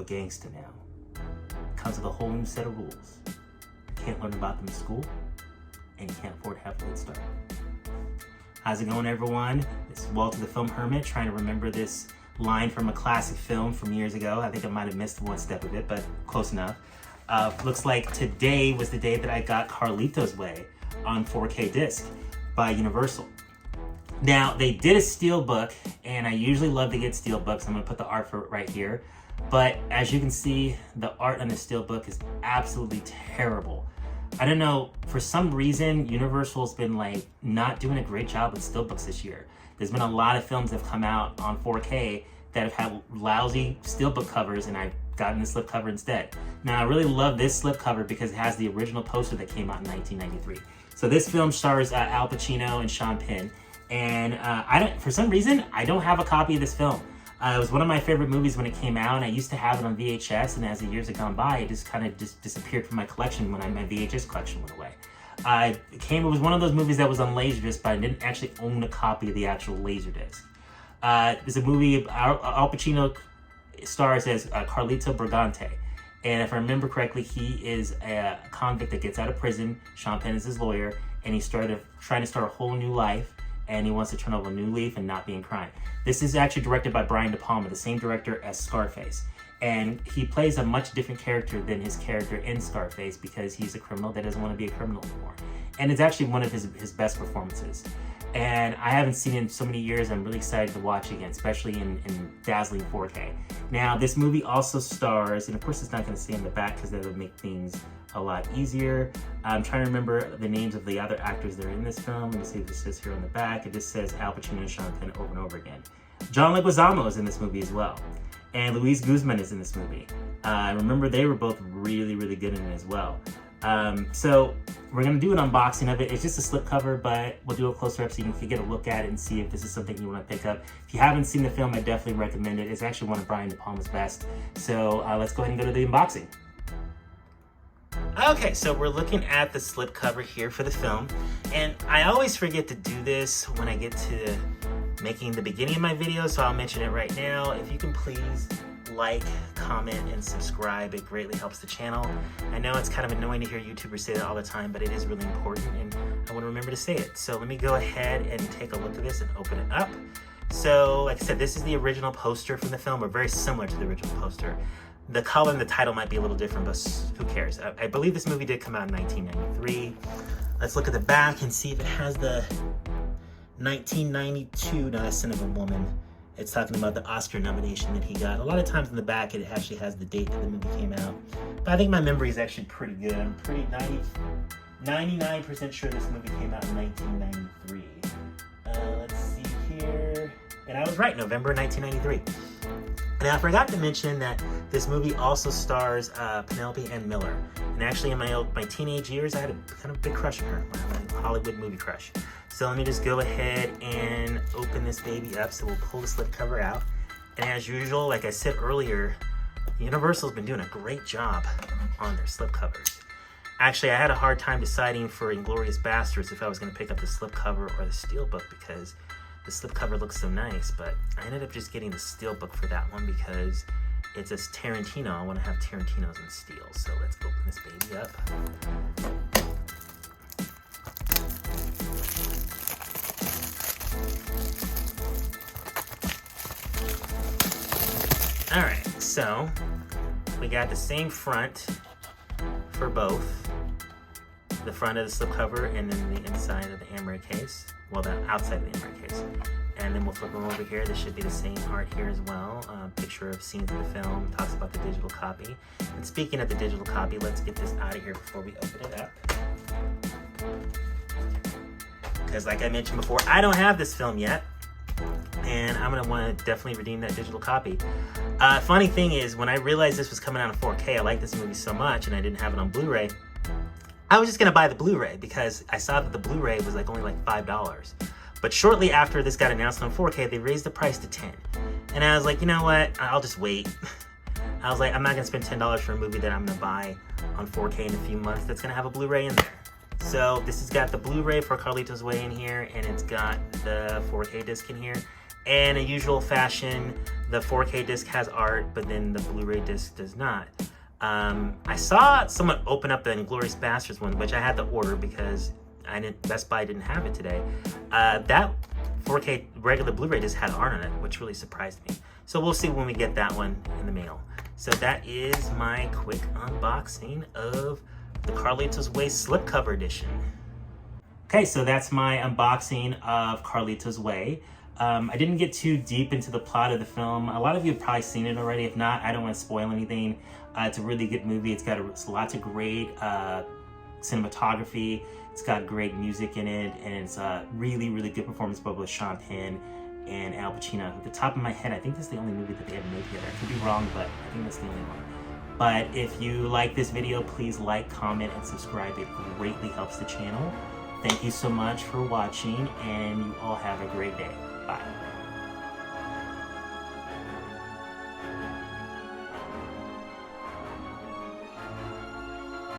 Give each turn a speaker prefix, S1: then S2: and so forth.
S1: gangster now. It comes with a whole new set of rules. You can't learn about them in school, and you can't afford to have a good start. How's it going, everyone? This is Walter the Film Hermit, trying to remember this line from a classic film from years ago. I think I might have missed one step of it, but close enough. Looks like today was the day that I got Carlito's Way on 4K disc by Universal. Now, they did a Steelbook, and I usually love to get Steelbooks. I'm going to put the art for it right here. But as you can see, the art on the Steelbook is absolutely terrible. I don't know, for some reason, Universal's been like not doing a great job with Steelbooks this year. There's been a lot of films that have come out on 4K that have had lousy Steelbook covers, and I've gotten the slipcover instead. Now, I really love this slipcover because it has the original poster that came out in 1993. So this film stars Al Pacino and Sean Penn, and for some reason, I don't have a copy of this film. It was one of my favorite movies when it came out, and I used to have it on VHS, and as the years have gone by, it just kind of disappeared from my collection when my VHS collection went away. It was one of those movies that was on Laserdisc, but I didn't actually own a copy of the actual Laserdisc. It's a movie, Al Pacino stars as Carlito Brigante, and if I remember correctly, he is a convict that gets out of prison. Sean Penn is his lawyer, and he's trying to start a whole new life, and he wants to turn over a new leaf and not be in crime. This is actually directed by Brian De Palma, the same director as Scarface. And he plays a much different character than his character in Scarface because he's a criminal that doesn't want to be a criminal anymore. And it's actually one of his best performances. And I haven't seen it in so many years. I'm really excited to watch it again, especially in dazzling 4K. Now, this movie also stars, and of course it's not going to stay in the back because that would make things a lot easier. I'm trying to remember the names of the other actors that are in this film. Let me see if it says here on the back. It just says Al Pacino and Sean Penn over and over again. John Leguizamo is in this movie as well. And Luis Guzman is in this movie. Remember, they were both really, really good in it as well. So we're going to do an unboxing of it. It's just a slipcover, but we'll do a closer up so you can get a look at it and see if this is something you want to pick up. If you haven't seen the film, I definitely recommend it. It's actually one of Brian De Palma's best. So let's go ahead and go to the unboxing. Okay, so we're looking at the slipcover here for the film. And I always forget to do this when I get to making the beginning of my video, so I'll mention it right now. If you can please like, comment, and subscribe, it greatly helps the channel. I know it's kind of annoying to hear YouTubers say that all the time, but it is really important, and I want to remember to say it. So let me go ahead and take a look at this and open it up. So, like I said, this is the original poster from the film, or very similar to the original poster. The color and the title might be a little different, but who cares? I believe this movie did come out in 1993. Let's look at the back and see if it has the 1992 Not a Sin of a Woman. It's talking about the Oscar nomination that he got. A lot of times in the back it actually has the date that the movie came out. But I think my memory is actually pretty good. I'm pretty 99% sure this movie came out in 1993. Let's see here. And I was right, November 1993. Now, I forgot to mention that this movie also stars Penelope Ann Miller. And actually, in my teenage years, I had a kind of big crush on her, my Hollywood movie crush. So let me just go ahead and open this baby up. So we'll pull the slipcover out. And as usual, like I said earlier, Universal's been doing a great job on their slipcovers. Actually, I had a hard time deciding for Inglourious Basterds if I was going to pick up the slipcover or the Steelbook because the slipcover looks so nice, but I ended up just getting the Steelbook for that one because it's a Tarantino. I want to have Tarantino's in steel. So let's open this baby up. Alright, so we got the same front for both. The front of the slipcover and then the inside of the Amaret case. Well, the outside of the Amaret case. And then we'll flip them over here. There should be the same art here as well. Picture of scenes of the film. Talks about the digital copy. And speaking of the digital copy, let's get this out of here before we open it up. Because like I mentioned before, I don't have this film yet. And I'm going to want to definitely redeem that digital copy. Funny thing is, when I realized this was coming out in 4K, I liked this movie so much and I didn't have it on Blu-ray, I was just going to buy the Blu-ray because I saw that the Blu-ray was like only like $5. But shortly after this got announced on 4K, they raised the price to $10. And I was like, you know what? I'll just wait. I was like, I'm not going to spend $10 for a movie that I'm going to buy on 4K in a few months that's going to have a Blu-ray in there. So this has got the Blu-ray for Carlito's Way in here, and it's got the 4K disc in here. And in usual fashion, the 4K disc has art, but then the Blu-ray disc does not. I saw someone open up the Inglourious Basterds one, which I had to order because Best Buy didn't have it today. That 4K regular Blu-ray disc had art on it, which really surprised me. So we'll see when we get that one in the mail. So that is my quick unboxing of the Carlitos Way Slipcover edition. Okay, so that's my unboxing of Carlitos Way. I didn't get too deep into the plot of the film. A lot of you have probably seen it already. If not, I don't want to spoil anything. It's a really good movie. It's got lots of great cinematography. It's got great music in it, and it's a really, really good performance both with Sean Penn and Al Pacino. At the top of my head, I think that's the only movie that they have made together. I could be wrong, but I think that's the only one. But if you like this video, please like, comment, and subscribe. It greatly helps the channel. Thank you so much for watching, and you all have a great day. Bye.